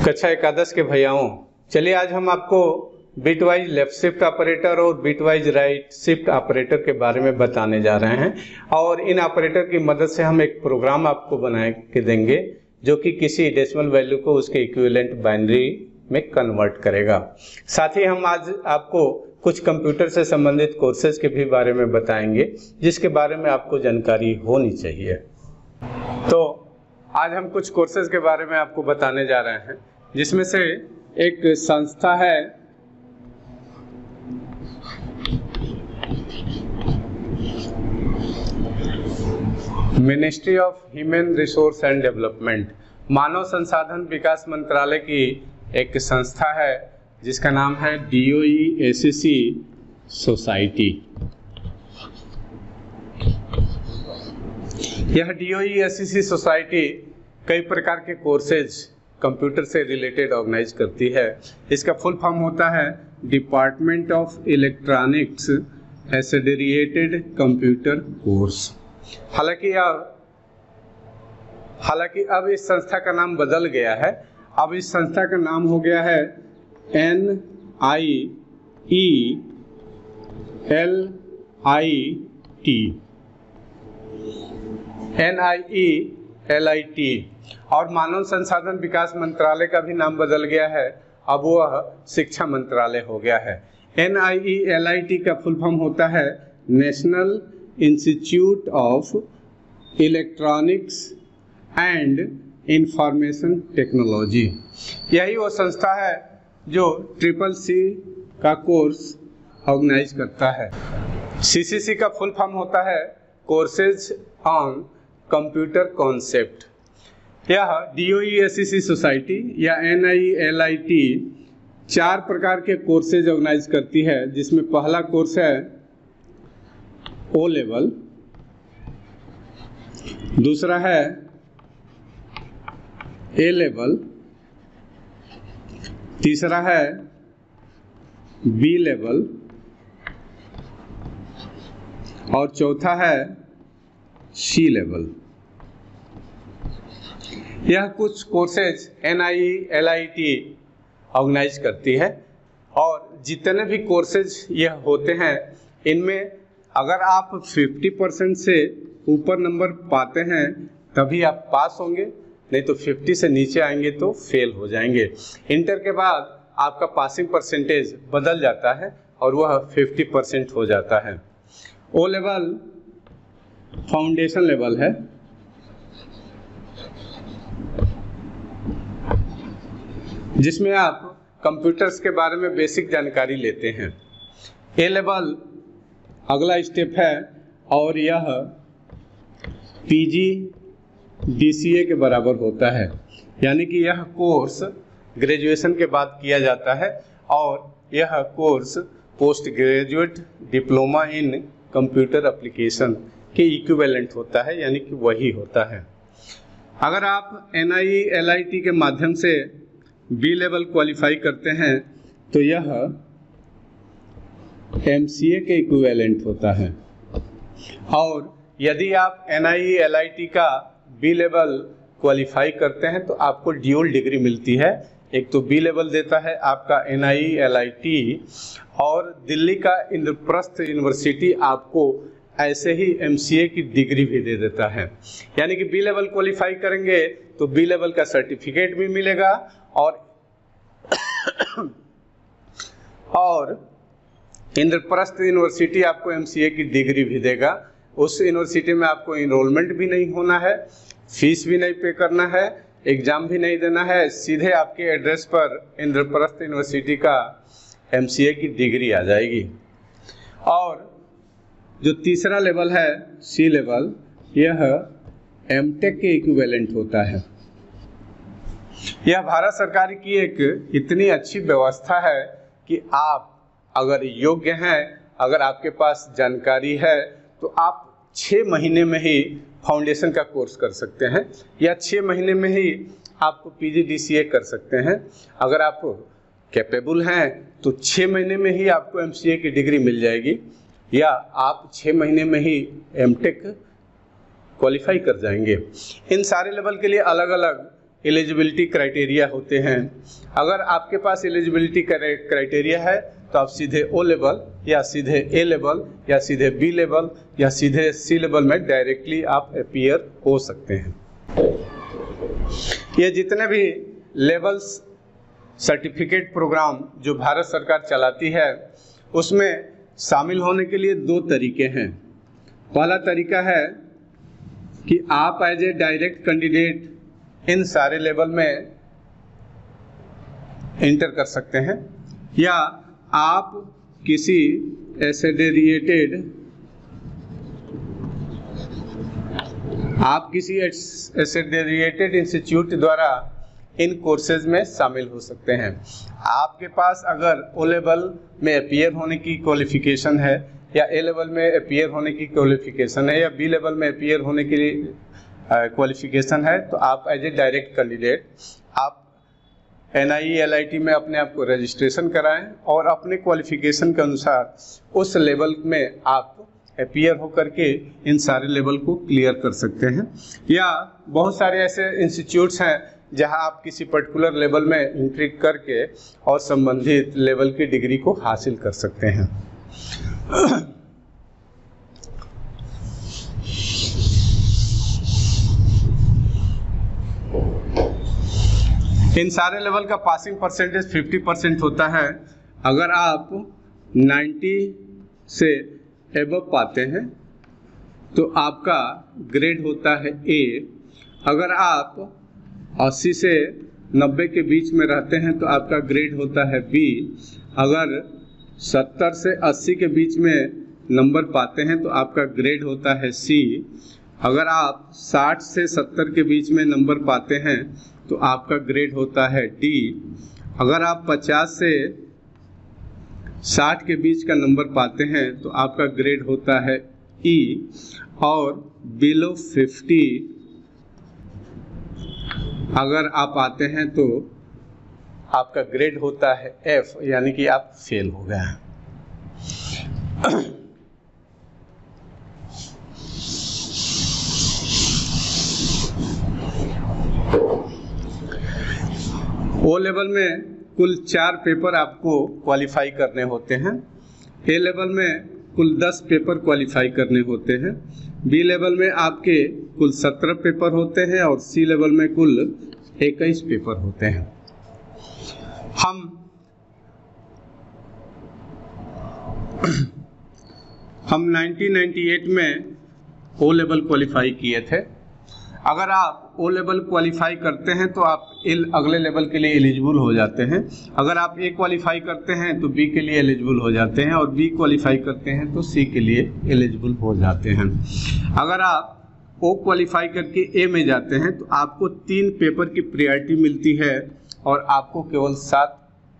कक्षा एकादश के भैयाओं, चलिए आज हम आपको बिटवाइज लेफ्ट शिफ्ट ऑपरेटर और बिटवाइज राइट शिफ्ट ऑपरेटर के बारे में बताने जा रहे हैं। और इन ऑपरेटर की मदद से हम एक प्रोग्राम आपको बना के देंगे जो कि किसी डेसिमल वैल्यू को उसके इक्विवेलेंट बाइनरी में कन्वर्ट करेगा। साथ ही हम आज आपको कुछ कंप्यूटर से संबंधित कोर्सेज के भी बारे में बताएंगे जिसके बारे में आपको जानकारी होनी चाहिए। तो आज हम कुछ कोर्सेज के बारे में आपको बताने जा रहे हैं, जिसमें से एक संस्था है ministry of human resource and development, मानव संसाधन विकास मंत्रालय की एक संस्था है जिसका नाम है DOE-SEC सोसाइटी। यह DOE-SEC सोसाइटी कई प्रकार के कोर्सेज कंप्यूटर से रिलेटेड ऑर्गेनाइज करती है। इसका फुल फॉर्म होता है department of electronics associated computer course. हालांकि अब इस संस्था का नाम बदल गया है। अब इस संस्था का नाम हो गया है NIELIT और मानव संसाधन विकास मंत्रालय का भी नाम बदल गया है। अब वह शिक्षा मंत्रालय हो गया है। NIELIT का फुल फॉर्म होता है national institute of electronics and information technology. यही वो संस्था है जो CCC का कोर्स ऑर्गेनाइज करता है। CCC का फुल फॉर्म होता है कोर्सेज ऑन कंप्यूटर कॉन्सेप्ट। यह DOE-SEC सोसाइटी या NIELIT 4 प्रकार के कोर्सेज ऑर्गेनाइज करती है, जिसमें पहला कोर्स है O लेवल, दूसरा है A लेवल, तीसरा है B लेवल और चौथा है C लेवल। यह कुछ कोर्सेज NIELIT ऑर्गेनाइज करती है और जितने भी कोर्सेज यह होते हैं इनमें अगर आप 50% से ऊपर नंबर पाते हैं तभी आप पास होंगे, नहीं तो 50 से नीचे आएंगे तो फेल हो जाएंगे। इंटर के बाद आपका पासिंग परसेंटेज बदल जाता है और वह 50% हो जाता है। O लेवल फाउंडेशन लेवल है, जिसमें आप कंप्यूटर्स के बारे में बेसिक जानकारी लेते हैं। A लेवल अगला स्टेप है और यह PGDCA के बराबर होता है, यानी कि यह कोर्स ग्रेजुएशन के बाद किया जाता है और यह course post graduate diploma in computer application के इक्विवेलेंट होता है, यानी कि वही होता है। अगर आप NIELIT के माध्यम से B लेवल क्वालिफाई करते हैं तो यह MCA के इक्विवेलेंट होता है। और यदि आप NIELIT का B लेवल क्वालिफाई करते हैं तो आपको ड्यूल डिग्री मिलती है। एक तो B लेवल देता है आपका NIELIT और दिल्ली का इंद्रप्रस्थ यूनिवर्सिटी आपको ऐसे ही MCA की डिग्री भी दे देता है। यानी कि B लेवल क्वालिफाई करेंगे तो B लेवल का सर्टिफिकेट भी मिलेगा और इंद्रप्रस्थ यूनिवर्सिटी आपको MCA की डिग्री भी देगा। उस यूनिवर्सिटी में आपको इनरोलमेंट भी नहीं होना है, फीस भी नहीं पे करना है, एग्जाम भी नहीं देना है, सीधे आपके एड्रेस पर इंद्रप्रस्थ यूनिवर्सिटी का MCA की डिग्री आ जाएगी। और जो तीसरा लेवल है C लेवल, यह MTech के इक्विवेलेंट होता है। यह भारत सरकार की एक इतनी अच्छी व्यवस्था है कि आप अगर योग्य हैं, अगर आपके पास जानकारी है तो आप 6 महीने में ही फाउंडेशन का कोर्स कर सकते हैं या 6 महीने में ही आपको PGDCA कर सकते हैं। अगर आप कैपेबल हैं तो 6 महीने में ही आपको MCA की डिग्री मिल जाएगी या आप 6 महीने में ही MTech क्वालिफाई कर जाएंगे। इन सारे लेवल के लिए अलग अलग एलिजिबिलिटी क्राइटेरिया होते हैं। अगर आपके पास एलिजिबिलिटी क्राइटेरिया है तो आप सीधे ओ लेवल या सीधे ए लेवल या सीधे बी लेवल या सीधे सी लेवल में डायरेक्टली आप अपीयर हो सकते हैं। ये जितने भी लेवल्स सर्टिफिकेट प्रोग्राम जो भारत सरकार चलाती है उसमें शामिल होने के लिए दो तरीके हैं। पहला तरीका है कि आप एज ए डायरेक्ट कैंडिडेट इन सारे लेवल में एंटर कर सकते हैं, या आप किसी एसेडिएटेड इंस्टीट्यूट द्वारा इन कोर्सेज में शामिल हो सकते हैं। आपके पास अगर ओ लेवल में अपीयर होने की क्वालिफिकेशन है या ए लेवल में अपीयर होने की क्वालिफिकेशन है या बी लेवल में अपीयर होने की क्वालिफिकेशन है तो आप एज ए डायरेक्ट कैंडिडेट आप NIE-LIT में अपने आप को रजिस्ट्रेशन कराएं और अपने क्वालिफिकेशन के अनुसार उस लेवल में आप अपीयर होकर के इन सारे लेवल को क्लियर कर सकते हैं। या बहुत सारे ऐसे इंस्टीट्यूट्स हैं जहां आप किसी पर्टिकुलर लेवल में एंट्री करके और संबंधित लेवल की डिग्री को हासिल कर सकते हैं। इन सारे लेवल का पासिंग परसेंटेज 50% होता है। अगर आप 90 से एबव पाते हैं तो आपका ग्रेड होता है A। अगर आप 80 से 90 के बीच में रहते हैं तो आपका ग्रेड होता है B। अगर 70 से 80 के बीच में नंबर पाते हैं तो आपका ग्रेड होता है C। अगर आप 60 से 70 के बीच में नंबर पाते हैं तो आपका ग्रेड होता है D। अगर आप 50 से 60 के बीच का नंबर पाते हैं तो आपका ग्रेड होता है E। और बिलो 50 अगर आप आते हैं तो आपका ग्रेड होता है F, यानी कि आप फेल हो गए हैं। ओ लेवल में कुल 4 पेपर आपको क्वालिफाई करने होते हैं। ए लेवल में कुल 10 पेपर क्वालिफाई करने होते हैं। बी लेवल में आपके कुल 17 पेपर होते हैं और सी लेवल में कुल 21 पेपर होते हैं। हम 1998 में ओ लेवल क्वालिफाई किए थे। अगर आप ओ लेवल क्वालिफाई करते हैं तो आप अगले लेवल के लिए एलिजिबल हो जाते हैं। अगर आप ए क्वालिफाई करते हैं तो बी के लिए एलिजिबल हो जाते हैं और बी क्वालिफाई करते हैं तो सी के लिए एलिजिबल हो जाते हैं। अगर आप ओ क्वालिफाई करके ए में जाते हैं तो आपको 3 पेपर की प्रायोरिटी मिलती है और आपको केवल 7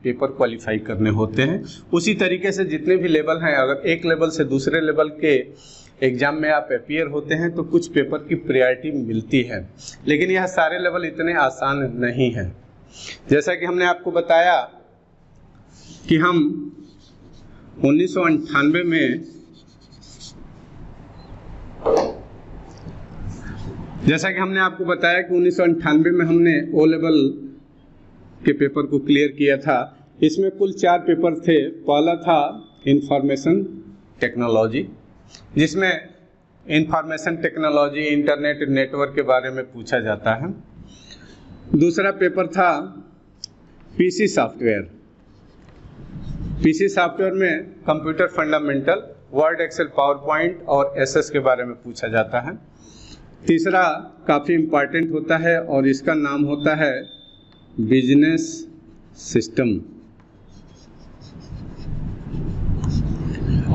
पेपर क्वालिफाई करने होते हैं। उसी तरीके से जितने भी लेवल हैं, अगर एक लेवल से दूसरे लेवल के एग्जाम में आप अपीयर होते हैं तो कुछ पेपर की प्रायोरिटी मिलती है, लेकिन यह सारे लेवल इतने आसान नहीं हैं। जैसा कि हमने आपको बताया कि हम 1998 में हमने ओ लेवल के पेपर को क्लियर किया था। इसमें कुल 4 पेपर थे। पहला था इंफॉर्मेशन टेक्नोलॉजी, जिसमें इंफॉर्मेशन टेक्नोलॉजी, इंटरनेट नेटवर्क के बारे में पूछा जाता है। दूसरा पेपर था पीसी सॉफ्टवेयर। पीसी सॉफ्टवेयर में computer fundamental, word, excel, power point और एसएस के बारे में पूछा जाता है। तीसरा काफ़ी इम्पॉर्टेंट होता है और इसका नाम होता है बिजनेस सिस्टम।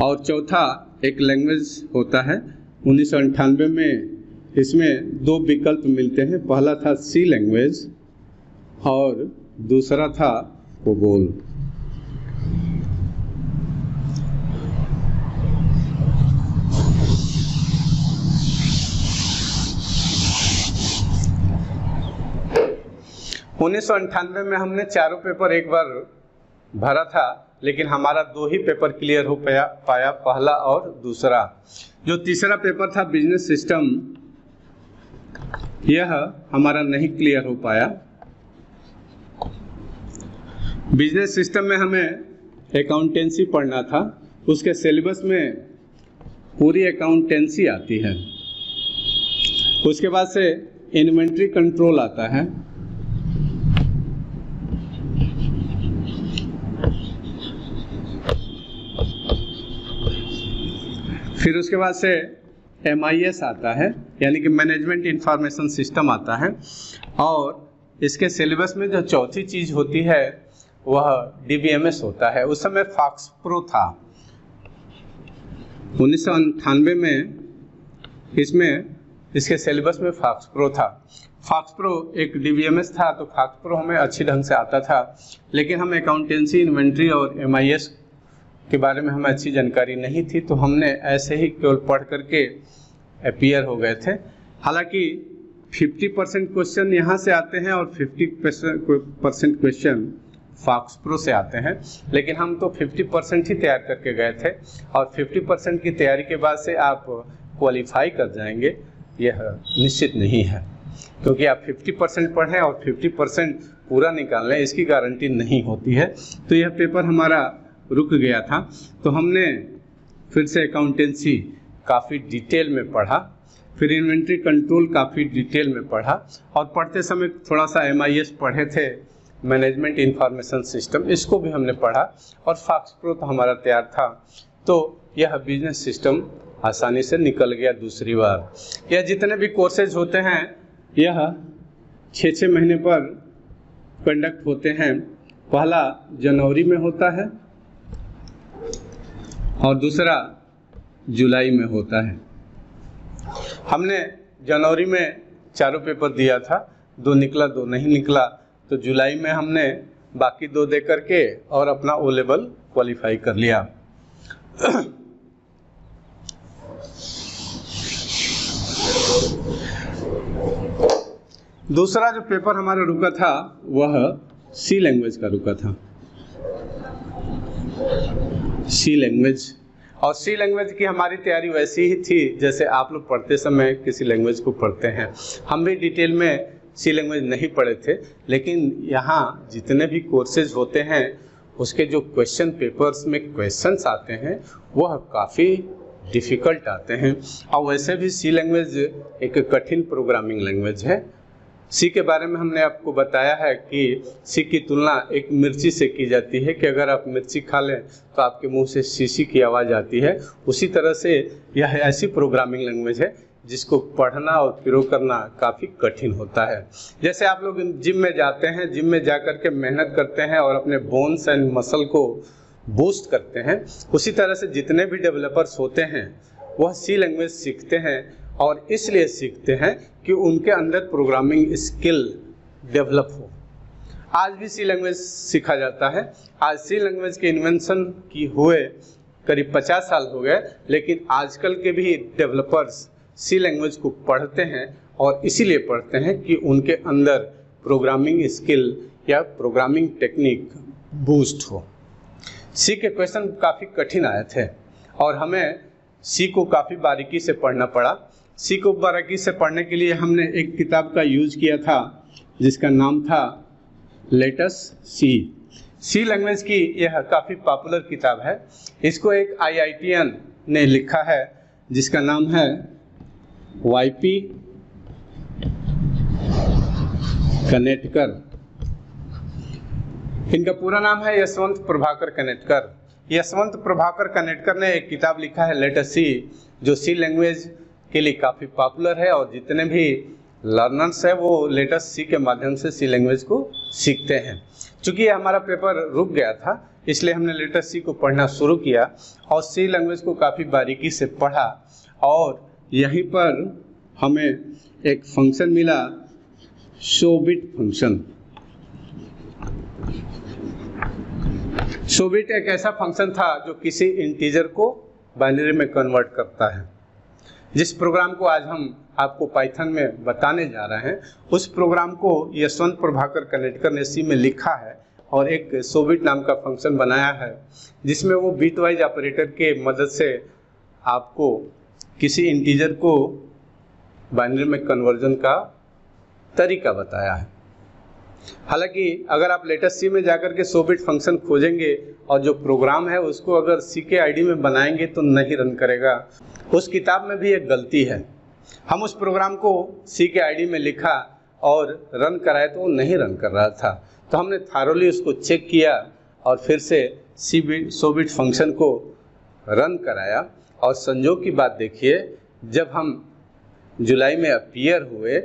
और चौथा एक लैंग्वेज होता है। 1998 में इसमें 2 विकल्प मिलते हैं। पहला था सी लैंग्वेज और दूसरा था कोबोल। उन्नीस सौ 98 में हमने चारों पेपर एक बार भरा था, लेकिन हमारा 2 ही पेपर क्लियर हो पाया, पहला और दूसरा। जो तीसरा पेपर था बिजनेस सिस्टम, यह हमारा नहीं क्लियर हो पाया। बिजनेस सिस्टम में हमें अकाउंटेंसी पढ़ना था, उसके सिलेबस में पूरी अकाउंटेंसी आती है। उसके बाद से इन्वेंट्री कंट्रोल आता है, फिर उसके बाद से MIS आता है, यानी कि मैनेजमेंट इंफॉर्मेशन सिस्टम आता है, और इसके सिलेबस में जो चौथी चीज होती है वह DBMS होता है। उस समय फॉक्स प्रो था 1998 में, इसमें इसके सिलेबस में फॉक्स प्रो था। फॉक्स प्रो एक DBMS था, तो फॉक्स प्रो हमें अच्छी ढंग से आता था, लेकिन हमें अकाउंटेंसी, इन्वेंट्री और MIS के बारे में हमें अच्छी जानकारी नहीं थी, तो हमने ऐसे ही केवल पढ़ करके अपीयर हो गए थे। हालांकि 50% क्वेश्चन यहाँ से आते हैं और 50% क्वेश्चन फॉक्स प्रो से आते हैं, लेकिन हम तो 50% ही तैयार करके गए थे, और 50% की तैयारी के बाद से आप क्वालिफाई कर जाएंगे यह निश्चित नहीं है, क्योंकि आप 50% पढ़ें और 50% पूरा निकाल लें इसकी गारंटी नहीं होती है। तो यह पेपर हमारा रुक गया था, तो हमने फिर से अकाउंटेंसी काफ़ी डिटेल में पढ़ा, फिर इन्वेंट्री कंट्रोल काफ़ी डिटेल में पढ़ा, और पढ़ते समय थोड़ा सा MIS पढ़े थे, मैनेजमेंट इंफॉर्मेशन सिस्टम, इसको भी हमने पढ़ा, और फॉक्स प्रो तो हमारा तैयार था। तो यह बिजनेस सिस्टम आसानी से निकल गया दूसरी बार। यह जितने भी कोर्सेज होते हैं यह 6-6 महीने पर कंडक्ट होते हैं। पहला जनवरी में होता है और दूसरा जुलाई में होता है। हमने जनवरी में चारों पेपर दिया था, 2 निकला 2 नहीं निकला, तो जुलाई में हमने बाकी 2 दे करके और अपना O लेवल क्वालिफाई कर लिया। दूसरा जो पेपर हमारा रुका था वह सी लैंग्वेज का रुका था। सी लैंग्वेज, और सी लैंग्वेज की हमारी तैयारी वैसी ही थी जैसे आप लोग पढ़ते समय किसी लैंग्वेज को पढ़ते हैं। हम भी डिटेल में सी लैंग्वेज नहीं पढ़े थे, लेकिन यहाँ जितने भी कोर्सेज होते हैं उसके जो क्वेश्चन पेपर्स में क्वेश्चंस आते हैं वह काफ़ी डिफ़िकल्ट आते हैं। और वैसे भी सी लैंग्वेज एक कठिन प्रोग्रामिंग लैंग्वेज है। सी के बारे में हमने आपको बताया है कि सी की तुलना एक मिर्ची से की जाती है कि अगर आप मिर्ची खा लें तो आपके मुंह से सी की आवाज़ आती है। उसी तरह से यह ऐसी प्रोग्रामिंग लैंग्वेज है जिसको पढ़ना और प्रयोग करना काफ़ी कठिन होता है। जैसे आप लोग जिम में जाते हैं, जिम में जा कर के मेहनत करते हैं और अपने बोन्स एंड मसल को बूस्ट करते हैं, उसी तरह से जितने भी डेवलपर्स होते हैं वह सी लैंग्वेज सीखते हैं, और इसलिए सीखते हैं कि उनके अंदर प्रोग्रामिंग स्किल डेवलप हो। आज भी सी लैंग्वेज सीखा जाता है। आज सी लैंग्वेज के इन्वेंशन की हुए करीब 50 साल हो गए, लेकिन आजकल के भी डेवलपर्स सी लैंग्वेज को पढ़ते हैं, और इसीलिए पढ़ते हैं कि उनके अंदर प्रोग्रामिंग स्किल या प्रोग्रामिंग टेक्निक बूस्ट हो। सी के क्वेश्चन काफ़ी कठिन आए थे और हमें सी को काफ़ी बारीकी से पढ़ना पड़ा। सी को बारीकी से पढ़ने के लिए हमने एक किताब का यूज किया था जिसका नाम था लेटस सी। सी लैंग्वेज की यह काफ़ी पॉपुलर किताब है। इसको एक IITian ने लिखा है जिसका नाम है YP कनेटकर। इनका पूरा नाम है यशवंत प्रभाकर कनेटकर। यशवंत प्रभाकर कनेटकर ने एक किताब लिखा है लेटस सी, जो सी लैंग्वेज के लिए काफ़ी पॉपुलर है, और जितने भी लर्नर्स हैं वो लेटस सी के माध्यम से सी लैंग्वेज को सीखते हैं। चूँकि हमारा पेपर रुक गया था इसलिए हमने लेटस सी को पढ़ना शुरू किया और सी लैंग्वेज को काफ़ी बारीकी से पढ़ा, और यहीं पर हमें एक फंक्शन मिला शोबिट फंक्शन। शोबिट एक ऐसा फंक्शन था जो किसी इंटीजर को बाइनरी में कन्वर्ट करता है। जिस प्रोग्राम को आज हम आपको पाइथन में बताने जा रहे हैं उस प्रोग्राम को यशवंत प्रभाकर कनेटकर ने सी में लिखा है और एक शोबिट नाम का फंक्शन बनाया है, जिसमें वो बिट वाइज ऑपरेटर के मदद से आपको किसी इंटीजर को बाइनरी में कन्वर्जन का तरीका बताया है। हालांकि अगर आप लेटेस्ट सी में जाकर के 100 बिट फंक्शन खोजेंगे और जो प्रोग्राम है उसको अगर सी के आईडी में बनाएंगे तो नहीं रन करेगा। उस किताब में भी एक गलती है, हम उस प्रोग्राम को सी के आईडी में लिखा और रन कराए तो वो नहीं रन कर रहा था। तो हमने थारोली उसको चेक किया और फिर से 100 बिट फंक्शन को रन कराया। और संजोग की बात देखिए, जब हम जुलाई में अपीयर हुए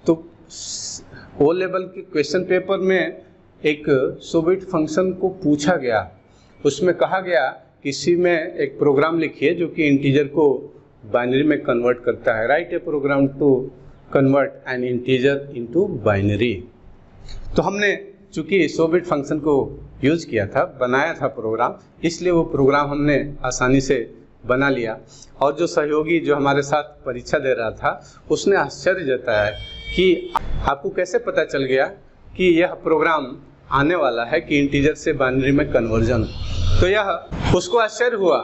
तो ओ लेवल के क्वेश्चन पेपर में एक 100 बिट फंक्शन को पूछा गया। उसमें कहा गया किसी में एक प्रोग्राम लिखिए जो कि इंटीजर को बाइनरी में कन्वर्ट करता है। Write a program to convert an integer into binary. तो हमने चूंकि 100 बिट फंक्शन को यूज किया था, बनाया था प्रोग्राम, इसलिए वो प्रोग्राम हमने आसानी से बना लिया। और जो सहयोगी जो हमारे साथ परीक्षा दे रहा था उसने आश्चर्य जताया कि आपको कैसे पता चल गया कि यह प्रोग्राम आने वाला है कि इंटीजर से बाइनरी में कन्वर्जन। तो यह उसको आश्चर्य हुआ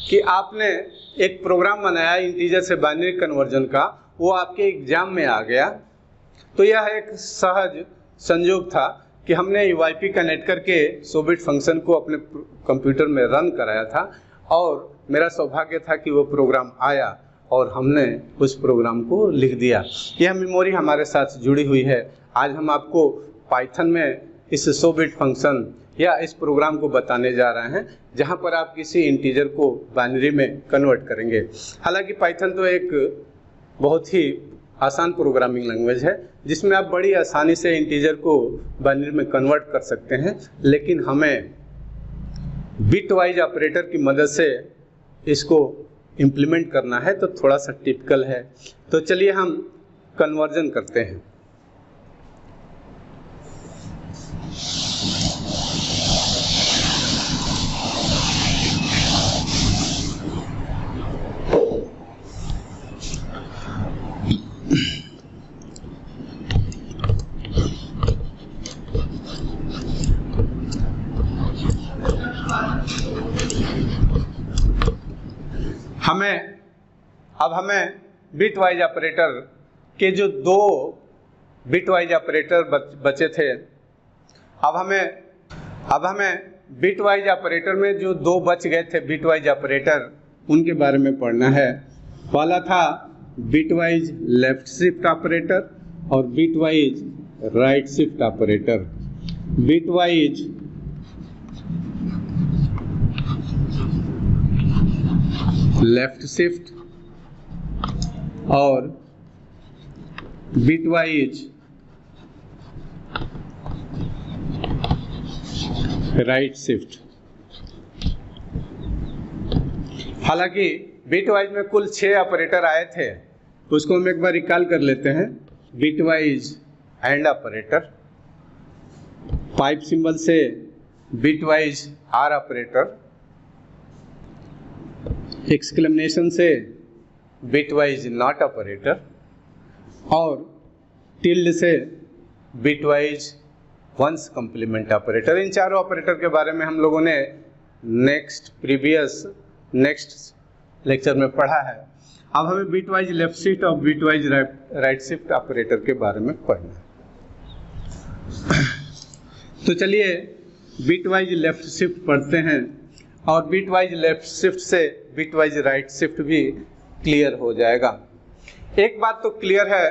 कि आपने एक प्रोग्राम बनाया इंटीजर से बाइनरी कन्वर्जन का, वो आपके एग्जाम में आ गया। तो यह एक सहज संयोग था कि हमने यूआईपी कनेक्ट करके 100 बिट फंक्शन को अपने कंप्यूटर में रन कराया था और मेरा सौभाग्य था कि वो प्रोग्राम आया और हमने उस प्रोग्राम को लिख दिया। यह मेमोरी हमारे साथ जुड़ी हुई है। आज हम आपको पाइथन में इस 100 बिट फंक्शन या इस प्रोग्राम को बताने जा रहे हैं जहां पर आप किसी इंटीजर को बाइनरी में कन्वर्ट करेंगे। हालांकि पाइथन तो एक बहुत ही आसान प्रोग्रामिंग लैंग्वेज है जिसमें आप बड़ी आसानी से इंटीजर को बाइनरी में कन्वर्ट कर सकते हैं, लेकिन हमें बिट वाइज ऑपरेटर की मदद से इसको इम्प्लीमेंट करना है, तो थोड़ा सा टिपिकल है। तो चलिए हम कन्वर्जन करते हैं। हमें बिट वाइज ऑपरेटर के जो 2 बिट वाइज ऑपरेटर बचे थे, अब हमें बिट वाइज ऑपरेटर में जो 2 बच गए थे बिट वाइज ऑपरेटर, उनके बारे में पढ़ना है। पहला था bitwise left shift operator और bitwise right shift operator. Bitwise left shift और बिटवाइज राइट शिफ्ट। हालांकि बिटवाइज में कुल 6 ऑपरेटर आए थे, उसको हम एक बार रिकॉल कर लेते हैं। Bitwise and operator, pipe symbol से बिटवाइज आर ऑपरेटर, एक्सक्लेमेशन से बिटवाइज नॉट ऑपरेटर और टिल्ड से बिटवाइज वंस कंप्लीमेंट ऑपरेटर। इन चारों ऑपरेटर के बारे में हम लोगों ने नेक्स्ट लेक्चर में पढ़ा है। अब हमें बिटवाइज लेफ्ट शिफ्ट और बिटवाइज राइट शिफ्ट ऑपरेटर के बारे में पढ़ना है। तो चलिए बिटवाइज लेफ्ट शिफ्ट पढ़ते हैं और बिटवाइज लेफ्ट शिफ्ट से बिटवाइज राइट शिफ्ट भी क्लियर हो जाएगा। एक बात तो क्लियर है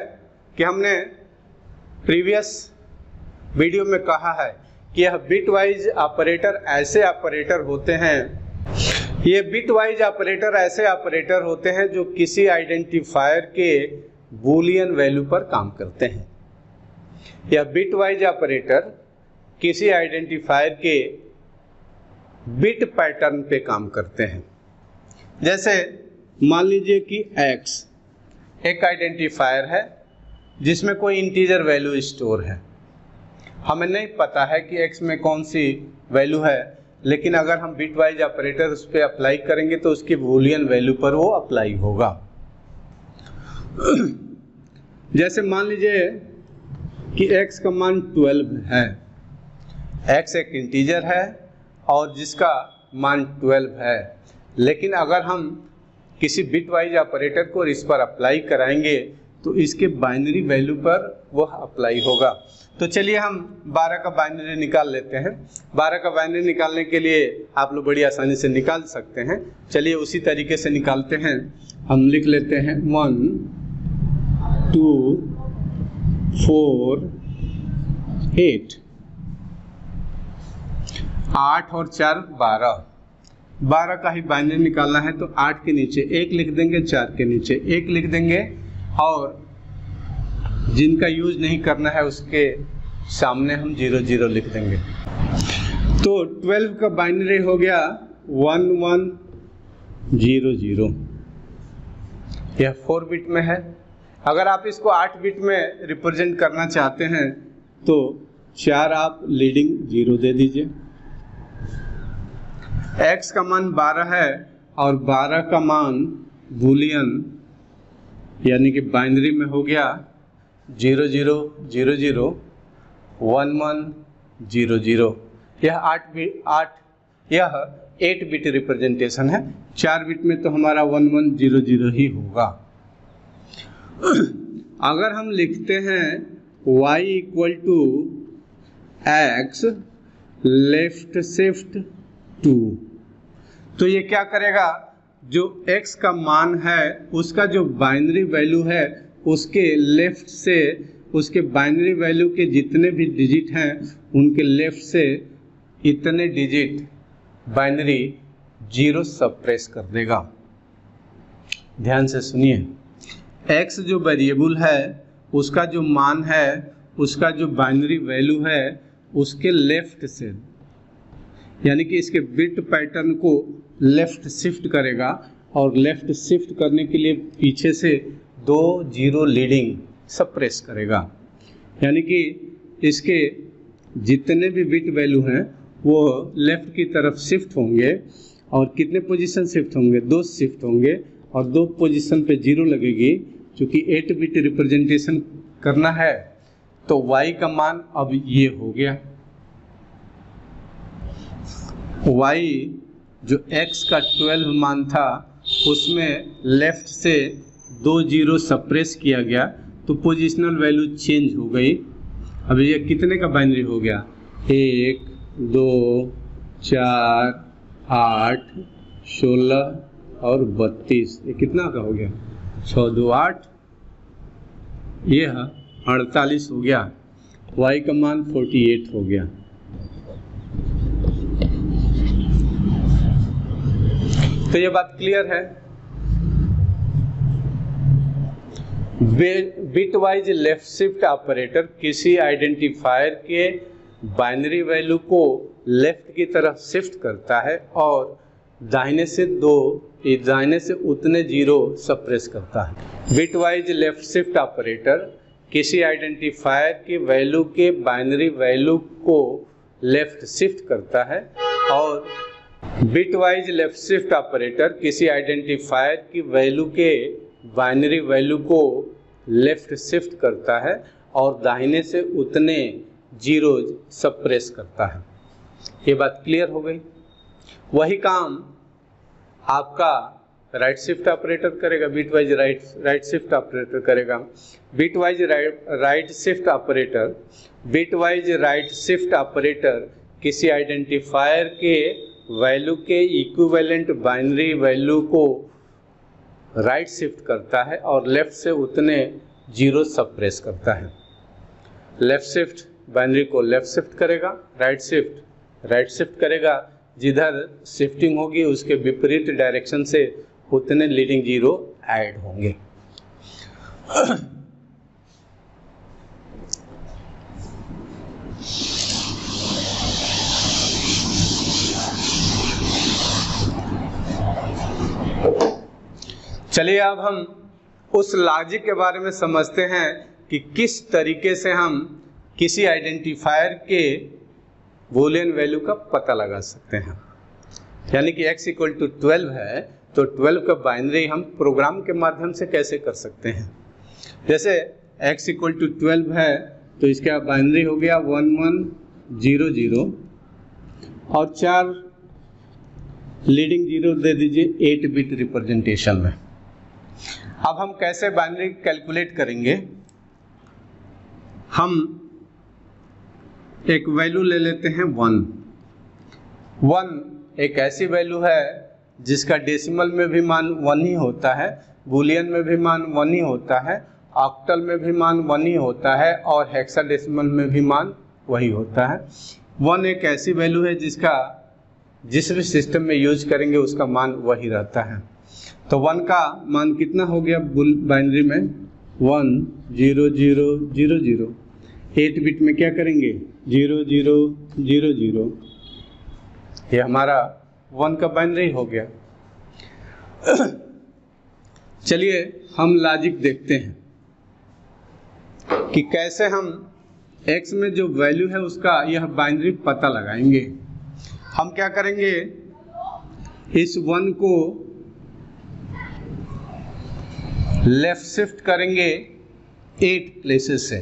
कि हमने प्रीवियस वीडियो में कहा है कि यह बिटवाइज ऑपरेटर ऐसे ऑपरेटर होते हैं, ये बिटवाइज ऑपरेटर ऐसे ऑपरेटर होते हैं जो किसी आइडेंटिफायर के बूलियन वैल्यू पर काम करते हैं। यह बिटवाइज ऑपरेटर किसी आइडेंटिफायर के बिट पैटर्न पे काम करते हैं। जैसे मान लीजिए कि x एक आइडेंटिफायर है जिसमें कोई इंटीजर वैल्यू स्टोर है। हमें नहीं पता है कि x में कौन सी वैल्यू है, लेकिन अगर हम बिटवाइज ऑपरेटर उस पर अप्लाई करेंगे तो उसकी बूलियन वैल्यू पर वो अप्लाई होगा। जैसे मान लीजिए कि x का मान 12 है, x एक इंटीजर है और जिसका मान 12 है, लेकिन अगर हम किसी बिटवाइज ऑपरेटर को इस पर अप्लाई कराएंगे तो इसके बाइनरी वैल्यू पर वह अप्लाई होगा। तो चलिए हम 12 का बाइनरी निकाल लेते हैं। 12 का बाइनरी निकालने के लिए आप लोग बड़ी आसानी से निकाल सकते हैं। चलिए उसी तरीके से निकालते हैं। हम लिख लेते हैं 1 2 4 8 8 और 4 12। 12 का ही बाइनरी निकालना है तो 8 के नीचे 1 लिख देंगे, 4 के नीचे 1 लिख देंगे और जिनका यूज नहीं करना है उसके सामने हम 0 0 लिख देंगे। तो 12 का बाइनरी हो गया 1 1 0 0। यह 4 बिट में है। अगर आप इसको 8 बिट में रिप्रेजेंट करना चाहते हैं तो 4 आप लीडिंग 0 दे दीजिए। x का मान 12 है और 12 का मान बूलियन यानी कि बाइनरी में हो गया 0 0 0 0 1 1 0 0। यह 8 बिट रिप्रेजेंटेशन है। 4 बिट में तो हमारा 1 1 0 0 ही होगा। अगर हम लिखते हैं y equal to x left shift 2, तो ये क्या करेगा, जो x का मान है उसका जो बाइनरी वैल्यू है उसके लेफ्ट से उसके बाइनरी वैल्यू के जितने भी डिजिट हैं उनके लेफ्ट से इतने डिजिट बाइनरी 0 सप्रेस कर देगा। ध्यान से सुनिए, x जो वेरिएबल है उसका जो मान है उसका जो बाइनरी वैल्यू है उसके लेफ्ट से यानी कि इसके बिट पैटर्न को लेफ्ट शिफ्ट करेगा और लेफ्ट शिफ्ट करने के लिए पीछे से 2 0 लीडिंग सप्रेस करेगा। यानी कि इसके जितने भी बिट वैल्यू हैं वो लेफ्ट की तरफ शिफ्ट होंगे और कितने पोजीशन शिफ्ट होंगे, 2 शिफ्ट होंगे और 2 पोजीशन पे 0 लगेगी। क्योंकि 8 बिट रिप्रेजेंटेशन करना है तो y का मान अब ये हो गया। y जो x का 12 मान था उसमें लेफ्ट से 2 0 सप्रेस किया गया तो पोजिशनल वैल्यू चेंज हो गई। अब ये कितने का बाइनरी हो गया, 1 2 4 8 16 और 32। ये कितना का हो गया, 6 2 8, ये 48 हो गया। y का मान 48 हो गया। तो ये बात क्लियर है। Bit wise left shift operator किसी आइडेंटिफायर के बाइनरी वैल्यू को लेफ्ट की तरफ शिफ्ट करता है और दाहिने से उतने 0 सप्रेस करता है। Bit wise left shift operator किसी आइडेंटिफायर के वैल्यू के बाइनरी वैल्यू को लेफ्ट शिफ्ट करता है और bitwise left shift operator किसी आइडेंटिफायर की वैल्यू के बाइनरी वैल्यू को लेफ्ट शिफ्ट करता है और दाहिने से उतने 0 सप्रेस करता है। ये बात क्लियर हो गई। वही काम आपका राइट शिफ्ट ऑपरेटर करेगा, bitwise right shift operator करेगा। Bitwise right shift operator किसी आइडेंटिफायर के वैल्यू के इक्विवेलेंट बाइनरी वैल्यू को राइट शिफ्ट करता है और लेफ्ट से उतने 0 सप्रेस करता है। लेफ्ट शिफ्ट बाइनरी को लेफ्ट शिफ्ट करेगा, राइट शिफ्ट करेगा। जिधर शिफ्टिंग होगी उसके विपरीत डायरेक्शन से उतने लीडिंग 0 ऐड होंगे। चलिए अब हम उस लॉजिक के बारे में समझते हैं कि किस तरीके से हम किसी आइडेंटिफायर के बूलियन वैल्यू का पता लगा सकते हैं। यानी कि x इक्वल टू 12 है तो 12 का बाइनरी हम प्रोग्राम के माध्यम से कैसे कर सकते हैं। जैसे x इक्वल टू 12 है तो इसका बाइनरी हो गया 1100 और 4 लीडिंग 0 दे दीजिए 8 बिट रिप्रेजेंटेशन में। अब हम कैसे बाइनरी कैलकुलेट करेंगे, हम एक वैल्यू ले लेते हैं 1। 1 एक ऐसी वैल्यू है जिसका डेसिमल में भी मान 1 ही होता है, बूलियन में भी मान 1 ही होता है, ऑक्टल में भी मान 1 ही होता है और हेक्साडेसिमल में भी मान वही होता है। 1 एक ऐसी वैल्यू है जिसका जिस भी सिस्टम में यूज करेंगे उसका मान वही रहता है। तो 1 का मान कितना हो गया बाइनरी में, 1 0 0 0 0। 8 बिट में क्या करेंगे, 0 0 0 0। ये हमारा 1 का बाइनरी हो गया। चलिए हम लॉजिक देखते हैं कि कैसे हम x में जो वैल्यू है उसका यह बाइनरी पता लगाएंगे। हम क्या करेंगे, इस 1 को लेफ्ट शिफ्ट करेंगे 8 प्लेसेस से।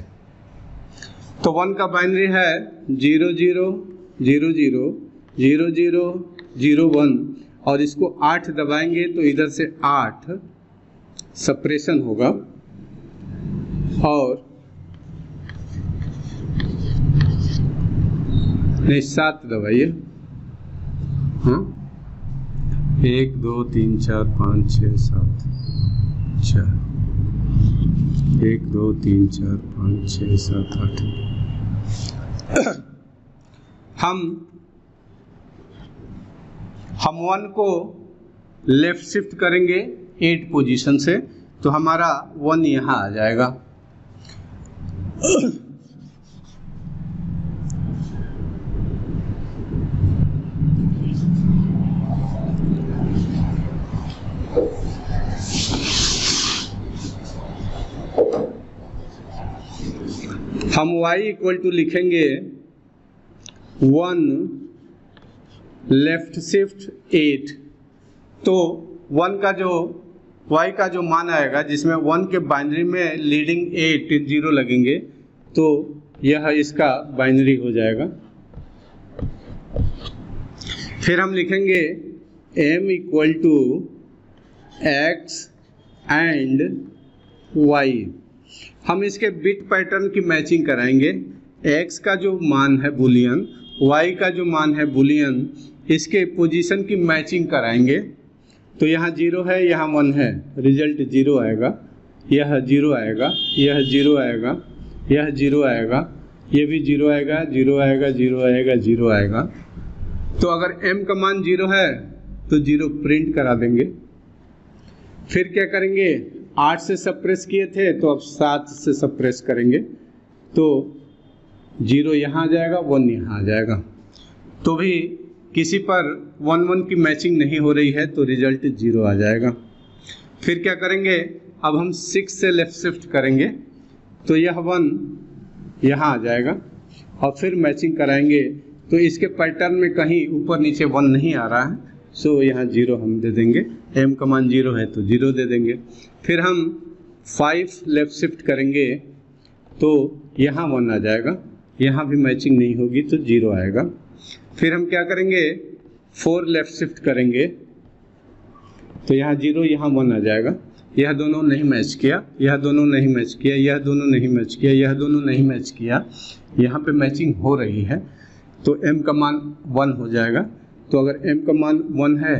तो 1 का बाइनरी है 0 0 0 0 0 0 0 1 और इसको 8 दबाएंगे तो इधर से 8 सप्रेशन होगा और नहीं 7 दबाइए, हाँ 1 2 3 4 5 6 7 4 1 2 3 4 5 6 7 8। हम 1 को लेफ्ट शिफ्ट करेंगे 8 पोजीशन से तो हमारा 1 यहाँ आ जाएगा। हम y इक्वल टू लिखेंगे 1 लेफ्ट शिफ्ट 8। तो 1 का जो y का जो मान आएगा जिसमें 1 के बाइनरी में लीडिंग 8 0 लगेंगे तो यह इसका बाइनरी हो जाएगा। फिर हम लिखेंगे m equal to x and y। हम इसके बिट पैटर्न की मैचिंग कराएंगे। x का जो मान है बुलियन, y का जो मान है बुलियन, इसके पोजीशन की मैचिंग कराएंगे। तो यहाँ 0 है, यहाँ 1 है, रिजल्ट 0 आएगा, यह 0 आएगा, यह 0 आएगा, यह 0 आएगा, ये भी 0 आएगा, 0 आएगा, 0 आएगा, 0 आएगा। तो अगर m का मान 0 है तो 0 प्रिंट करा देंगे। फिर क्या करेंगे, 8 से सप्रेस किए थे तो अब 7 से सप्रेस करेंगे तो 0 यहाँ आ जाएगा, 1 यहाँ आ जाएगा। तो भी किसी पर 1 1 की मैचिंग नहीं हो रही है तो रिजल्ट 0 आ जाएगा। फिर क्या करेंगे, अब हम 6 से लेफ्ट शिफ्ट करेंगे तो यह 1 यहाँ आ जाएगा और फिर मैचिंग कराएंगे तो इसके पैटर्न में कहीं ऊपर नीचे 1 नहीं आ रहा है, सो यहाँ 0 हम दे देंगे। m का मान 0 है तो 0 दे देंगे। फिर हम 5 लेफ्ट शिफ्ट करेंगे तो यहाँ 1 आ जाएगा, यहाँ भी मैचिंग नहीं होगी तो 0 आएगा। फिर हम क्या करेंगे, 4 लेफ्ट शिफ्ट करेंगे तो यहाँ 0 यहाँ 1 आ जाएगा। यह दोनों नहीं मैच किया, यह दोनों नहीं मैच किया, यह दोनों नहीं मैच किया, यह दोनों नहीं मैच किया, यहाँ पे मैचिंग हो रही है तो m का मान 1 हो जाएगा। तो अगर m का मान 1 है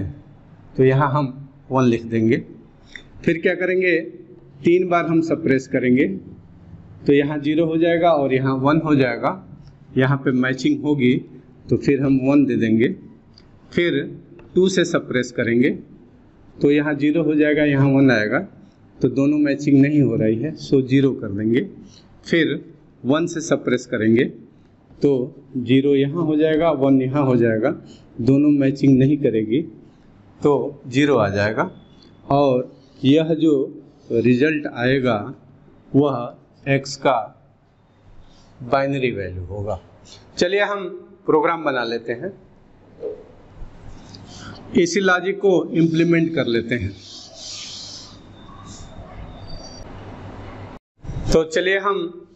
तो यहाँ हम 1 लिख देंगे। फिर क्या करेंगे, 3 बार हम सप्रेस करेंगे तो यहाँ 0 हो जाएगा और यहाँ 1 हो जाएगा, यहाँ पे मैचिंग होगी तो फिर हम 1 दे देंगे। फिर 2 से सप्रेस करेंगे तो यहाँ 0 हो जाएगा, यहाँ 1 आएगा, तो दोनों मैचिंग नहीं हो रही है सो 0 कर देंगे। फिर 1 से सप्रेस करेंगे तो 0 यहाँ हो जाएगा, 1 यहाँ हो जाएगा, दोनों मैचिंग नहीं करेगी तो 0 आ जाएगा और यह जो रिजल्ट आएगा वह x का बाइनरी वैल्यू होगा। चलिए हम प्रोग्राम बना लेते हैं, इसी लॉजिक को इम्प्लीमेंट कर लेते हैं। तो चलिए हम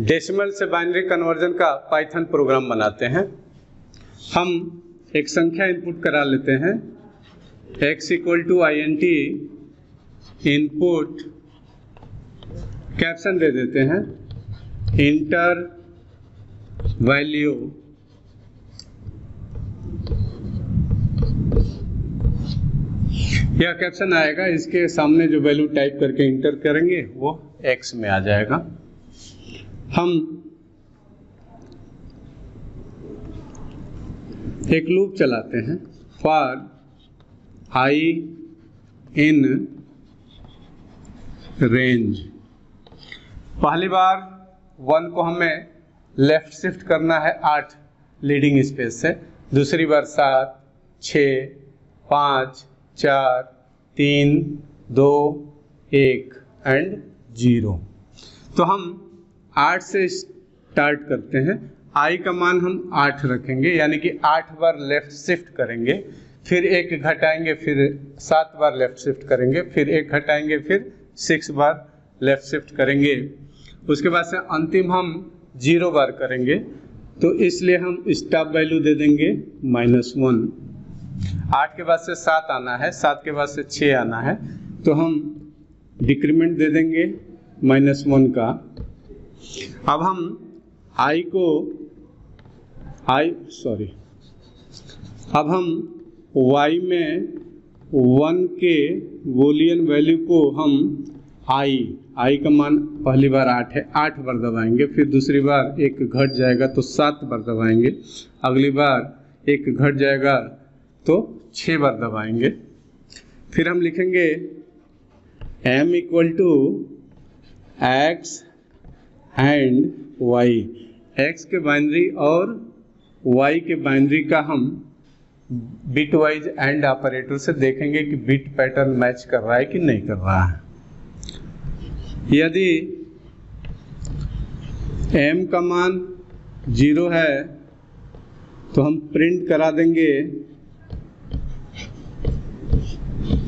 डेसिमल से बाइनरी कन्वर्जन का पाइथन प्रोग्राम बनाते हैं। हम एक संख्या इनपुट करा लेते हैं, x equal to int input caption दे देते हैं इंटर वैल्यू यह कैप्शन आएगा, इसके सामने जो वैल्यू टाइप करके इंटर करेंगे वो x में आ जाएगा। हम एक लूप चलाते हैं फॉर i इन रेंज। पहली बार 1 को हमें लेफ्ट शिफ्ट करना है 8 लीडिंग स्पेस से, दूसरी बार 7, 6, 5, 4, 3, 2, 1 एंड 0। तो हम 8 से स्टार्ट करते हैं। i का मान हम 8 रखेंगे, यानी कि 8 बार लेफ्ट शिफ्ट करेंगे, फिर 1 घटाएंगे, फिर 7 बार लेफ्ट शिफ्ट करेंगे, फिर 1 घटाएंगे, फिर 6 बार लेफ्ट शिफ्ट करेंगे। उसके बाद से अंतिम हम 0 बार करेंगे, तो इसलिए हम स्टॉप वैल्यू दे देंगे -1। 8 के बाद से 7 आना है, 7 के बाद से 6 आना है, तो हम डिक्रीमेंट दे देंगे -1 का। अब हम अब हम y में 1 के बूलियन वैल्यू को हम i का मान पहली बार 8 है, 8 बार दबाएंगे, फिर दूसरी बार 1 घट जाएगा तो 7 बार दबाएंगे, अगली बार 1 घट जाएगा तो 6 बार दबाएंगे। फिर हम लिखेंगे m = x and y, x के बाइनरी और y के बाइनरी का हम बिट वाइज एंड ऑपरेटर से देखेंगे कि बिट पैटर्न मैच कर रहा है कि नहीं कर रहा है। यदि m का मान 0 है तो हम प्रिंट करा देंगे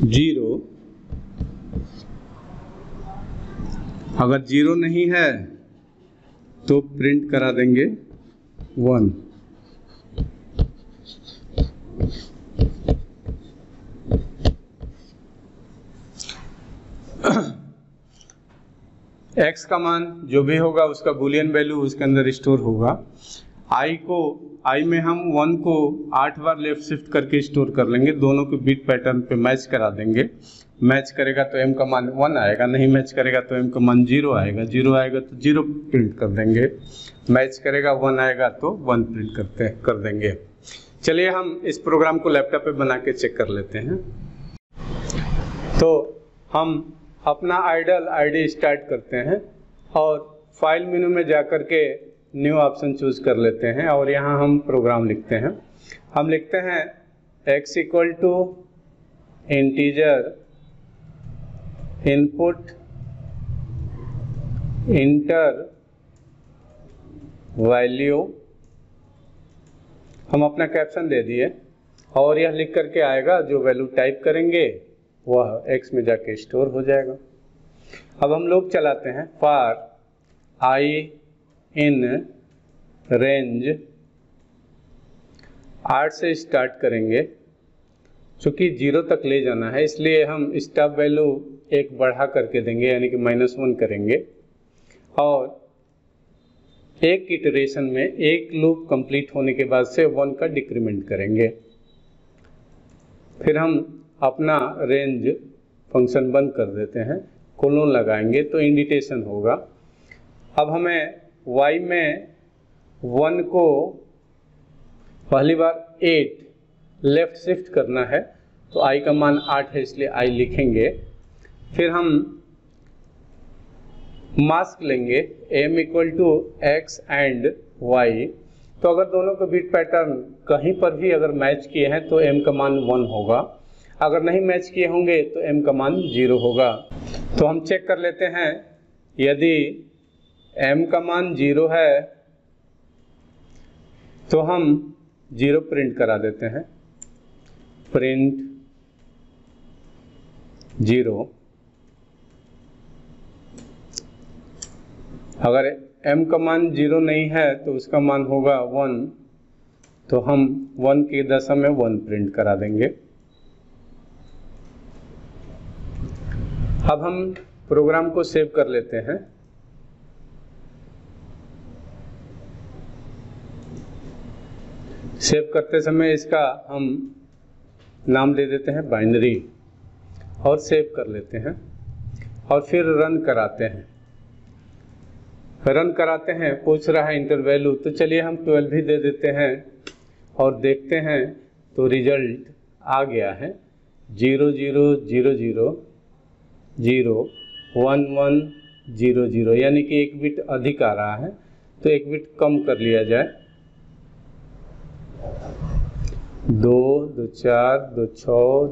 0, अगर 0 नहीं है तो प्रिंट करा देंगे 1। x का मान जो भी होगा उसका बूलियन वैल्यू उसके अंदर स्टोर होगा। i में हम 1 को 8 बार लेफ्ट शिफ्ट करके स्टोर कर लेंगे, दोनों के बिट पैटर्न पे मैच करा देंगे। मैच करेगा तो m का मान 1 आएगा, नहीं मैच करेगा तो m का मान 0 आएगा, 0 आएगा तो 0 प्रिंट कर देंगे, मैच करेगा 1 आएगा तो 1 प्रिंट कर देंगे। चलिए हम इस प्रोग्राम को लैपटॉप पे बना के चेक कर लेते हैं। तो हम अपना आइडल आईडी स्टार्ट करते हैं और फाइल मेनू में जाकर के न्यू ऑप्शन चूज कर लेते हैं और यहाँ हम प्रोग्राम लिखते हैं। हम लिखते हैं x = integer input inter value. हम अपना कैप्शन दे दिए और यह लिख करके आएगा, जो वैल्यू टाइप करेंगे वह x में जाके स्टोर हो जाएगा। अब हम लोग चलाते हैं फॉर i इन रेंज। 8 से स्टार्ट करेंगे, चूँकि 0 तक ले जाना है इसलिए हम स्टॉप वैल्यू 1 बढ़ा करके देंगे, यानी कि -1 करेंगे और एक इटरेशन में एक लूप कंप्लीट होने के बाद से 1 का डिक्रीमेंट करेंगे। फिर हम अपना रेंज फंक्शन बंद कर देते हैं, कोलोन लगाएंगे तो इंडिटेशन होगा। अब हमें y में 1 को पहली बार 8 लेफ्ट शिफ्ट करना है, तो i का मान 8 है इसलिए i लिखेंगे। फिर हम मास्क लेंगे m = x एंड y, तो अगर दोनों के बिट पैटर्न कहीं पर भी अगर मैच किए हैं तो m का मान 1 होगा, अगर नहीं मैच किए होंगे तो m का मान 0 होगा। तो हम चेक कर लेते हैं, यदि m का मान 0 है तो हम 0 प्रिंट करा देते हैं, प्रिंट 0। अगर m का मान 0 नहीं है तो उसका मान होगा 1, तो हम 1 की दशा में 1 प्रिंट करा देंगे। अब हम प्रोग्राम को सेव कर लेते हैं। सेव करते समय इसका हम नाम दे देते हैं बाइनरी और सेव कर लेते हैं और फिर रन कराते हैं। रन कराते हैं, पूछ रहा है इंटर वैल्यू, तो चलिए हम 12 भी दे देते हैं और देखते हैं तो रिजल्ट आ गया है 0 0 0 0 0 1 1 0 0, यानी कि एक बिट अधिक आ रहा है, तो एक बिट कम कर लिया जाए। 2 2 4 2 6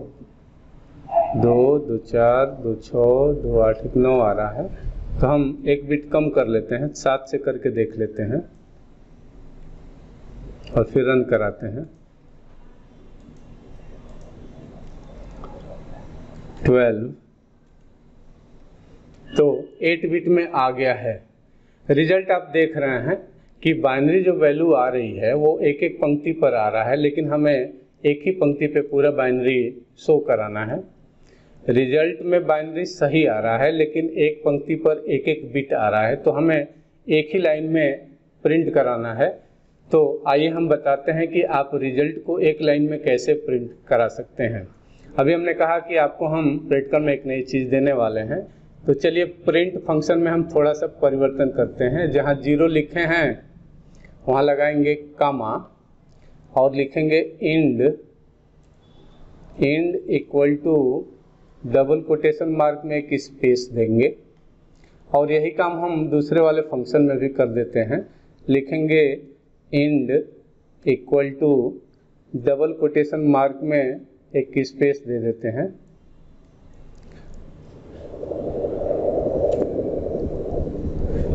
2 2 4 2 6 2 8 9 आ रहा है, तो हम एक बिट कम कर लेते हैं, 7 से करके देख लेते हैं और फिर रन कराते हैं। 12, तो 8 बिट में आ गया है। रिजल्ट आप देख रहे हैं कि बाइनरी जो वैल्यू आ रही है वो एक एक पंक्ति पर आ रहा है, लेकिन हमें एक ही पंक्ति पे पूरा बाइनरी शो कराना है। रिजल्ट में बाइनरी सही आ रहा है, लेकिन एक पंक्ति पर एक एक बिट आ रहा है, तो हमें एक ही लाइन में प्रिंट कराना है। तो आइए हम बताते हैं कि आप रिजल्ट को एक लाइन में कैसे प्रिंट करा सकते हैं। अभी हमने कहा कि आपको हम प्रैक्टिकल में एक नई चीज़ देने वाले हैं, तो चलिए प्रिंट फंक्शन में हम थोड़ा सा परिवर्तन करते हैं। जहाँ 0 लिखे हैं वहाँ लगाएंगे कामा और लिखेंगे end equal to double quotation mark में एक स्पेस देंगे, और यही काम हम दूसरे वाले फंक्शन में भी कर देते हैं। लिखेंगे end equal to double quotation mark में एक स्पेस दे देते हैं।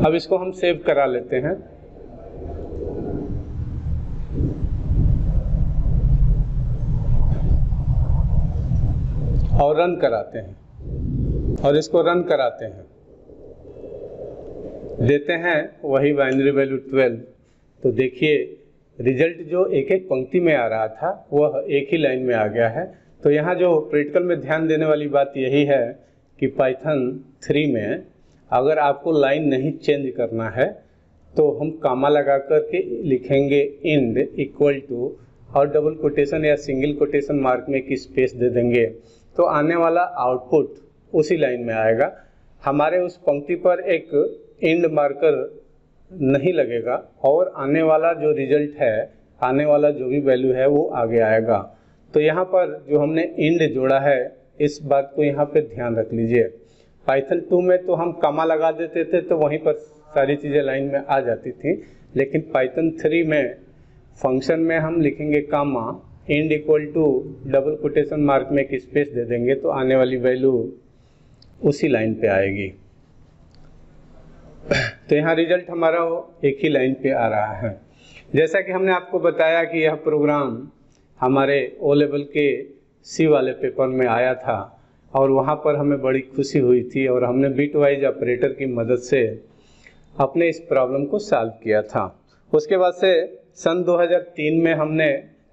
अब इसको हम सेव करा लेते हैं और रन कराते हैं, और इसको रन कराते हैं, देते हैं वही बाइनरी वैल्यू 12। तो देखिए रिजल्ट जो एक एक पंक्ति में आ रहा था वह एक ही लाइन में आ गया है। तो यहाँ जो प्रैक्टिकल में ध्यान देने वाली बात यही है कि पाइथन 3 में अगर आपको लाइन नहीं चेंज करना है तो हम कामा लगा करके लिखेंगे इंड इक्वल टू और डबल कोटेशन या सिंगल कोटेशन मार्क में एक स्पेस दे देंगे, तो आने वाला आउटपुट उसी लाइन में आएगा। हमारे उस पंक्ति पर एक इंड मार्कर नहीं लगेगा और आने वाला जो रिजल्ट है, आने वाला जो भी वैल्यू है वो आगे आएगा। तो यहाँ पर जो हमने इंड जोड़ा है, इस बात को यहाँ पे ध्यान रख लीजिए। पाइथन 2 में तो हम कामा लगा देते थे तो वहीं पर सारी चीज़ें लाइन में आ जाती थी, लेकिन पाइथन 3 में फंक्शन में हम लिखेंगे comma end equal to double quotation mark में एक स्पेस दे देंगे, तो आने वाली वैल्यू उसी लाइन पे आएगी। तो यहाँ रिजल्ट हमारा एक ही लाइन पे आ रहा है। जैसा कि हमने आपको बताया कि यह प्रोग्राम हमारे ओ लेवल के सी वाले पेपर में आया था और वहाँ पर हमें बड़ी खुशी हुई थी और हमने बिट वाइज ऑपरेटर की मदद से अपने इस प्रॉब्लम को सॉल्व किया था। उसके बाद से सन 2003 में हमने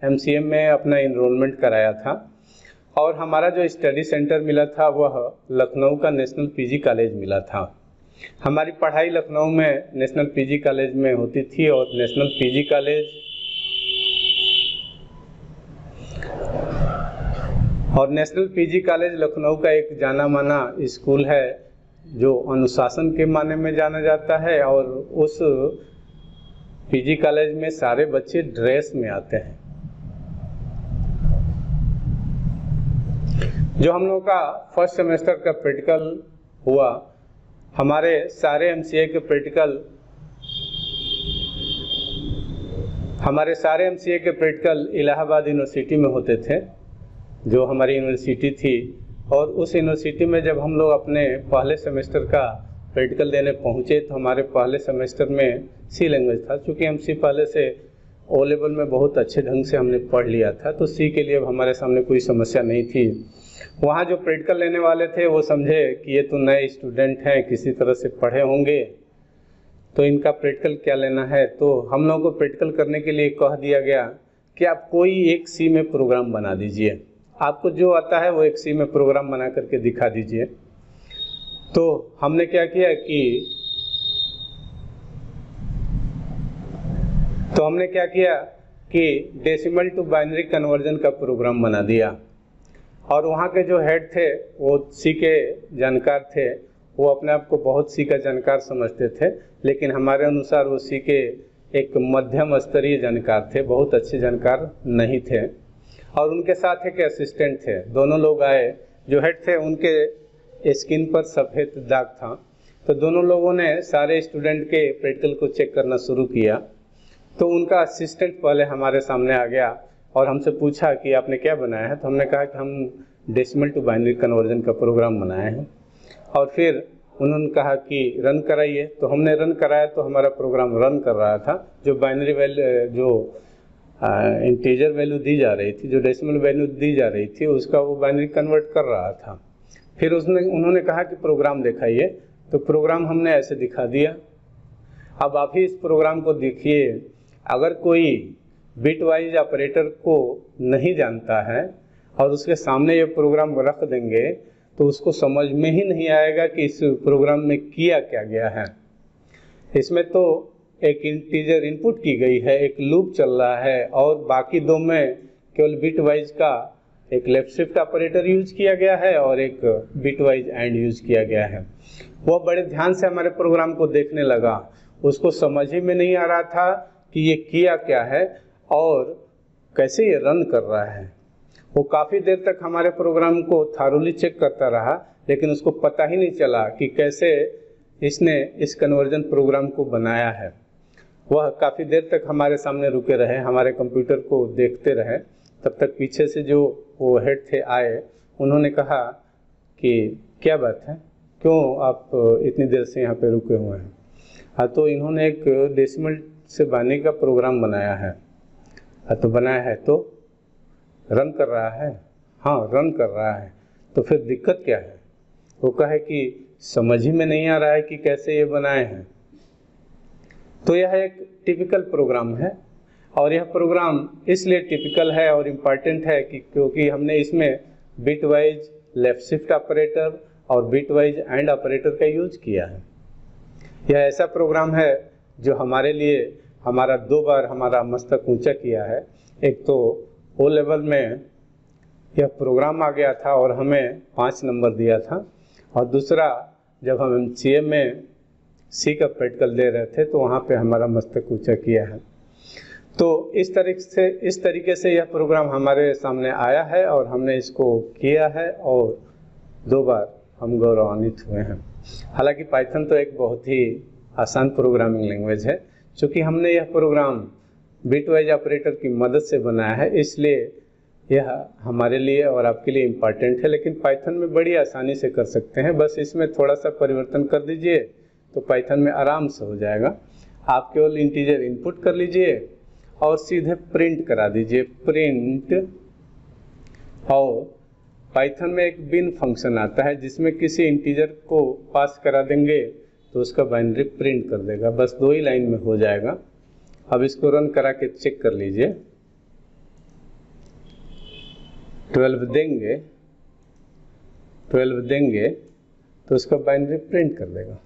MCM में अपना इनरोलमेंट कराया था और हमारा जो स्टडी सेंटर मिला था वह लखनऊ का नेशनल PG कॉलेज मिला था। हमारी पढ़ाई लखनऊ में नेशनल PG कॉलेज में होती थी और नेशनल PG कॉलेज लखनऊ का एक जाना माना स्कूल है जो अनुशासन के माने में जाना जाता है, और उस PG कॉलेज में सारे बच्चे ड्रेस में आते हैं। जो हम लोगों का फर्स्ट सेमेस्टर का प्रैक्टिकल हुआ, हमारे सारे MCA के प्रैक्टिकल इलाहाबाद यूनिवर्सिटी में होते थे, जो हमारी यूनिवर्सिटी थी। और उस यूनिवर्सिटी में जब हम लोग अपने पहले सेमेस्टर का प्रैक्टिकल देने पहुँचे तो हमारे पहले सेमेस्टर में सी लैंग्वेज था। चूँकि हम सी पहले से ओ लेवल में बहुत अच्छे ढंग से हमने पढ़ लिया था, तो सी के लिए अब हमारे सामने कोई समस्या नहीं थी। वहाँ जो प्रैक्टिकल लेने वाले थे वो समझे कि ये तो नए स्टूडेंट हैं, किसी तरह से पढ़े होंगे, तो इनका प्रैक्टिकल क्या लेना है। तो हम लोगों को प्रैक्टिकल करने के लिए कह दिया गया कि आप कोई एक सी में प्रोग्राम बना दीजिए, आपको जो आता है वो एक सी में प्रोग्राम बना करके दिखा दीजिए। तो हमने क्या किया कि डेसिमल टू बाइनरी कन्वर्जन का प्रोग्राम बना दिया, और वहाँ के जो हेड थे वो सी के जानकार थे, वो अपने आप को बहुत सी का जानकार समझते थे, लेकिन हमारे अनुसार वो सी के एक मध्यम स्तरीय जानकार थे, बहुत अच्छे जानकार नहीं थे। और उनके साथ एक असिस्टेंट थे, दोनों लोग आए। जो हेड थे उनके स्किन पर सफ़ेद दाग था, तो दोनों लोगों ने सारे स्टूडेंट के प्रैक्टिकल को चेक करना शुरू किया। तो उनका असिस्टेंट पहले हमारे सामने आ गया और हमसे पूछा कि आपने क्या बनाया है। तो हमने कहा कि हम डेसिमल टू बाइनरी कन्वर्जन का प्रोग्राम बनाए हैं। और फिर उन्होंने कहा कि रन कराइए। तो हमने रन कराया, तो हमारा प्रोग्राम रन कर रहा था। जो बाइनरी वैल्यू, जो इंटीजर वैल्यू दी जा रही थी, जो डेसिमल वैल्यू दी जा रही थी, उसका वो बाइनरी कन्वर्ट कर रहा था। फिर उन्होंने कहा कि प्रोग्राम दिखाइए। तो प्रोग्राम हमने ऐसे दिखा दिया। अब आप ही इस प्रोग्राम को देखिए। अगर कोई बिट वाइज ऑपरेटर को नहीं जानता है और उसके सामने ये प्रोग्राम रख देंगे, तो उसको समझ में ही नहीं आएगा कि इस प्रोग्राम में किया क्या गया है। इसमें तो एक इंटीजर इनपुट की गई है, एक लूप चल रहा है, और बाकी दो में केवल बिट वाइज का एक लेफ्ट शिफ्ट ऑपरेटर यूज किया गया है और एक बिट वाइज एंड यूज किया गया है। वह बड़े ध्यान से हमारे प्रोग्राम को देखने लगा। उसको समझ ही में नहीं आ रहा था कि ये किया क्या है और कैसे ये रन कर रहा है। वो काफ़ी देर तक हमारे प्रोग्राम को थारोली चेक करता रहा, लेकिन उसको पता ही नहीं चला कि कैसे इसने इस कन्वर्जन प्रोग्राम को बनाया है। वह काफ़ी देर तक हमारे सामने रुके रहे, हमारे कंप्यूटर को देखते रहे। तब तक पीछे से जो वो हेड थे आए, उन्होंने कहा कि क्या बात है, क्यों आप इतनी देर से यहाँ पे रुके हुए हैं। हाँ, तो इन्होंने एक डेसिमल से बाइनरी का प्रोग्राम बनाया है। हाँ, तो बनाया है तो रन कर रहा है। हाँ, रन कर रहा है। तो फिर दिक्कत क्या है? वो कहे कि समझ ही में नहीं आ रहा है कि कैसे ये बनाए हैं। तो यह एक टिपिकल प्रोग्राम है, और यह प्रोग्राम इसलिए टिपिकल है और इम्पॉर्टेंट है कि क्योंकि हमने इसमें bit wise left shift operator और बिट वाइज एंड ऑपरेटर का यूज किया है। यह ऐसा प्रोग्राम है जो हमारे लिए हमारा 2 बार हमारा मस्तक ऊंचा किया है। एक तो ओ लेवल में यह प्रोग्राम आ गया था और हमें 5 नंबर दिया था, और दूसरा जब हम MCA में सी का प्रैक्टिकल दे रहे थे तो वहाँ पे हमारा मस्तक ऊंचा किया है। तो इस तरीके से यह प्रोग्राम हमारे सामने आया है और हमने इसको किया है, और 2 बार हम गौरवान्वित हुए हैं। हालांकि पाइथन तो एक बहुत ही आसान प्रोग्रामिंग लैंग्वेज है। चूँकि हमने यह प्रोग्राम बिट वाइज ऑपरेटर की मदद से बनाया है, इसलिए यह हमारे लिए और आपके लिए इम्पॉर्टेंट है। लेकिन पाइथन में बड़ी आसानी से कर सकते हैं, बस इसमें थोड़ा सा परिवर्तन कर दीजिए तो पाइथन में आराम से हो जाएगा। आप केवल इंटीजर इनपुट कर लीजिए और सीधे प्रिंट करा दीजिए, प्रिंट। और पाइथन में एक बिन फंक्शन आता है जिसमें किसी इंटीजर को पास करा देंगे तो उसका बाइनरी प्रिंट कर देगा। बस 2 ही लाइन में हो जाएगा। अब इसको रन करा के चेक कर लीजिए। 12 देंगे तो उसका बाइनरी प्रिंट कर देगा।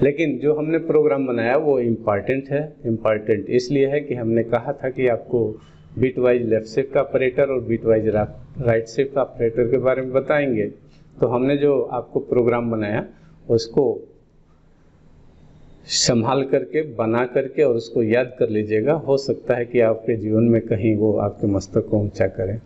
लेकिन जो हमने प्रोग्राम बनाया वो इम्पॉर्टेंट है। इम्पॉर्टेंट इसलिए है कि हमने कहा था कि आपको bitwise left shift operator और bitwise right shift operator के बारे में बताएंगे। तो हमने जो आपको प्रोग्राम बनाया उसको संभाल करके, बना करके और उसको याद कर लीजिएगा। हो सकता है कि आपके जीवन में कहीं वो आपके मस्तक को ऊंचा करें।